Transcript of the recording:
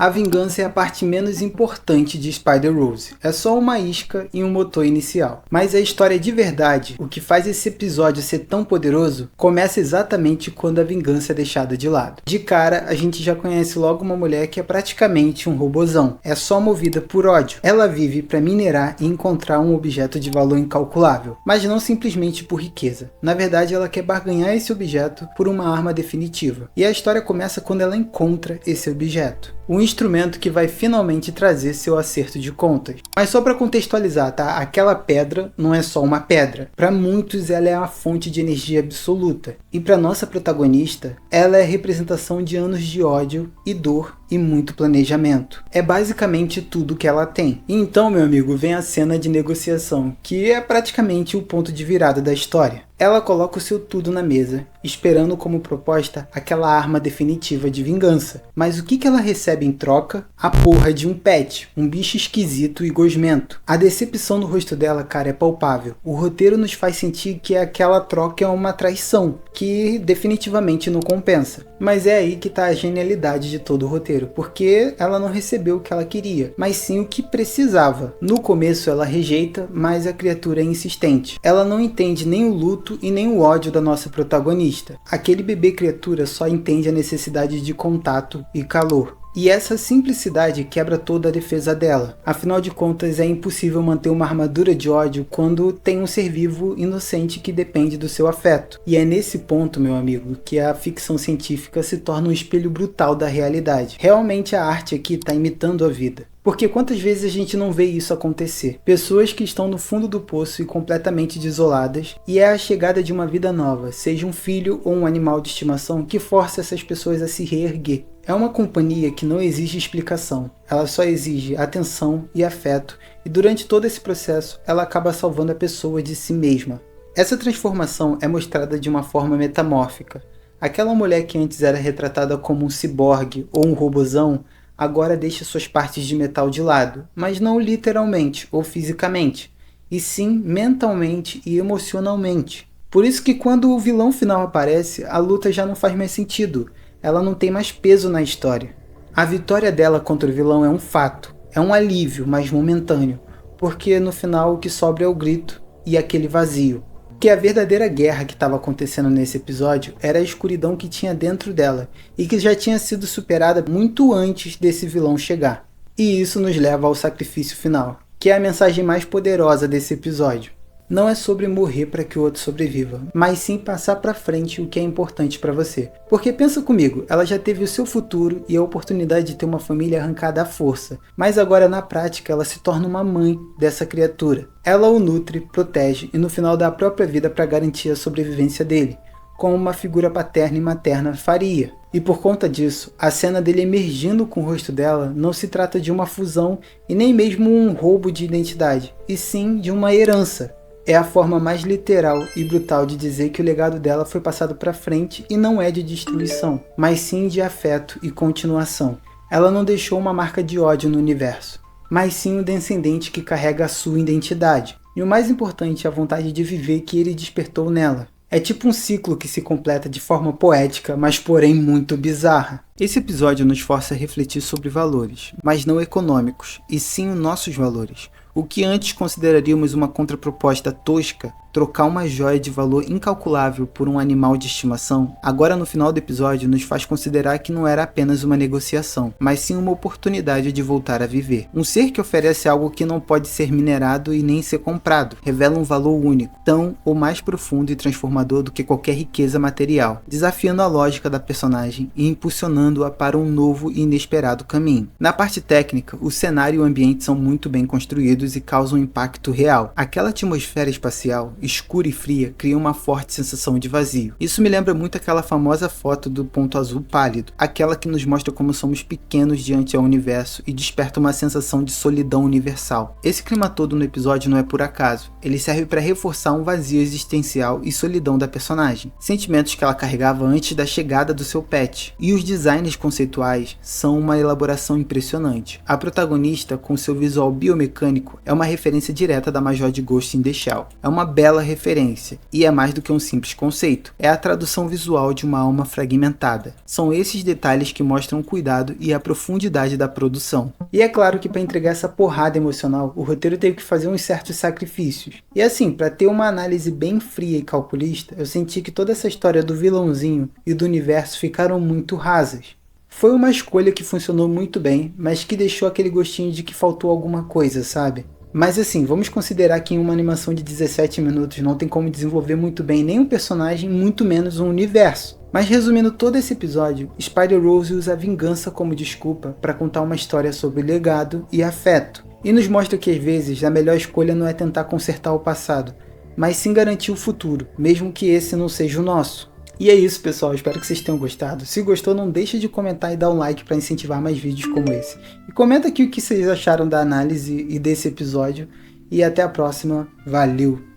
A vingança é a parte menos importante de Spider-Rose. É só uma isca e um motor inicial. Mas a história de verdade, o que faz esse episódio ser tão poderoso, começa exatamente quando a vingança é deixada de lado. De cara, a gente já conhece logo uma mulher que é praticamente um robozão. É só movida por ódio. Ela vive para minerar e encontrar um objeto de valor incalculável, mas não simplesmente por riqueza. Na verdade, ela quer barganhar esse objeto por uma arma definitiva. E a história começa quando ela encontra esse objeto. Um instrumento que vai finalmente trazer seu acerto de contas. Mas só para contextualizar, tá? Aquela pedra não é só uma pedra. Para muitos ela é uma fonte de energia absoluta. E para nossa protagonista, ela é a representação de anos de ódio e dor e muito planejamento. É basicamente tudo que ela tem. E então, meu amigo, vem a cena de negociação, que é praticamente o ponto de virada da história. Ela coloca o seu tudo na mesa, esperando como proposta aquela arma definitiva de vingança. Mas o que ela recebe em troca? A porra de um pet, um bicho esquisito e gosmento. A decepção no rosto dela, cara, é palpável. O roteiro nos faz sentir que aquela troca é uma traição, que definitivamente não compensa. Mas é aí que tá a genialidade de todo o roteiro, porque ela não recebeu o que ela queria, mas sim o que precisava. No começo ela rejeita, mas a criatura é insistente. Ela não entende nem o luto e nem o ódio da nossa protagonista. Aquele bebê criatura só entende a necessidade de contato e calor. E essa simplicidade quebra toda a defesa dela. Afinal de contas, é impossível manter uma armadura de ódio quando tem um ser vivo inocente que depende do seu afeto. E é nesse ponto, meu amigo, que a ficção científica se torna um espelho brutal da realidade. Realmente a arte aqui está imitando a vida. Porque quantas vezes a gente não vê isso acontecer? Pessoas que estão no fundo do poço e completamente desoladas, e é a chegada de uma vida nova, seja um filho ou um animal de estimação, que força essas pessoas a se reerguer. É uma companhia que não exige explicação, ela só exige atenção e afeto, e durante todo esse processo ela acaba salvando a pessoa de si mesma. Essa transformação é mostrada de uma forma metamórfica. Aquela mulher que antes era retratada como um ciborgue ou um robozão, agora deixa suas partes de metal de lado, mas não literalmente ou fisicamente, e sim mentalmente e emocionalmente. Por isso que quando o vilão final aparece, a luta já não faz mais sentido, ela não tem mais peso na história. A vitória dela contra o vilão é um fato, é um alívio, mas momentâneo, porque no final o que sobra é o grito e aquele vazio. Que a verdadeira guerra que estava acontecendo nesse episódio era a escuridão que tinha dentro dela e que já tinha sido superada muito antes desse vilão chegar. E isso nos leva ao sacrifício final, que é a mensagem mais poderosa desse episódio. Não é sobre morrer para que o outro sobreviva, mas sim passar para frente o que é importante para você. Porque pensa comigo, ela já teve o seu futuro e a oportunidade de ter uma família arrancada à força, mas agora na prática ela se torna uma mãe dessa criatura. Ela o nutre, protege e no final dá a própria vida para garantir a sobrevivência dele, como uma figura paterna e materna faria. E por conta disso, a cena dele emergindo com o rosto dela não se trata de uma fusão e nem mesmo um roubo de identidade, e sim de uma herança. É a forma mais literal e brutal de dizer que o legado dela foi passado para frente e não é de destruição, mas sim de afeto e continuação. Ela não deixou uma marca de ódio no universo, mas sim um descendente que carrega a sua identidade. E o mais importante é a vontade de viver que ele despertou nela. É tipo um ciclo que se completa de forma poética, mas porém muito bizarra. Esse episódio nos força a refletir sobre valores, mas não econômicos, e sim os nossos valores. O que antes consideraríamos uma contraproposta tosca, trocar uma joia de valor incalculável por um animal de estimação, agora no final do episódio nos faz considerar que não era apenas uma negociação, mas sim uma oportunidade de voltar a viver. Um ser que oferece algo que não pode ser minerado e nem ser comprado, revela um valor único, tão ou mais profundo e transformador do que qualquer riqueza material, desafiando a lógica da personagem e impulsionando-a para um novo e inesperado caminho. Na parte técnica, o cenário e o ambiente são muito bem construídos e causam um impacto real. Aquela atmosfera espacial, escura e fria, cria uma forte sensação de vazio. Isso me lembra muito aquela famosa foto do ponto azul pálido, aquela que nos mostra como somos pequenos diante ao universo e desperta uma sensação de solidão universal. Esse clima todo no episódio não é por acaso, ele serve para reforçar um vazio existencial e solidão da personagem, sentimentos que ela carregava antes da chegada do seu pet. E os designs conceituais são uma elaboração impressionante. A protagonista, com seu visual biomecânico, é uma referência direta da Major de Ghost in the Shell. É uma bela bela referência, e é mais do que um simples conceito, é a tradução visual de uma alma fragmentada. São esses detalhes que mostram o cuidado e a profundidade da produção. E é claro que para entregar essa porrada emocional, o roteiro teve que fazer uns certos sacrifícios. E assim, para ter uma análise bem fria e calculista, eu senti que toda essa história do vilãozinho e do universo ficaram muito rasas. Foi uma escolha que funcionou muito bem, mas que deixou aquele gostinho de que faltou alguma coisa, sabe? Mas assim, vamos considerar que em uma animação de 17 minutos não tem como desenvolver muito bem nem um personagem, muito menos um universo. Mas resumindo todo esse episódio, Spider-Rose usa a vingança como desculpa para contar uma história sobre legado e afeto. E nos mostra que às vezes a melhor escolha não é tentar consertar o passado, mas sim garantir o futuro, mesmo que esse não seja o nosso. E é isso, pessoal, espero que vocês tenham gostado. Se gostou, não deixe de comentar e dar um like para incentivar mais vídeos como esse. E comenta aqui o que vocês acharam da análise e desse episódio. E até a próxima. Valeu!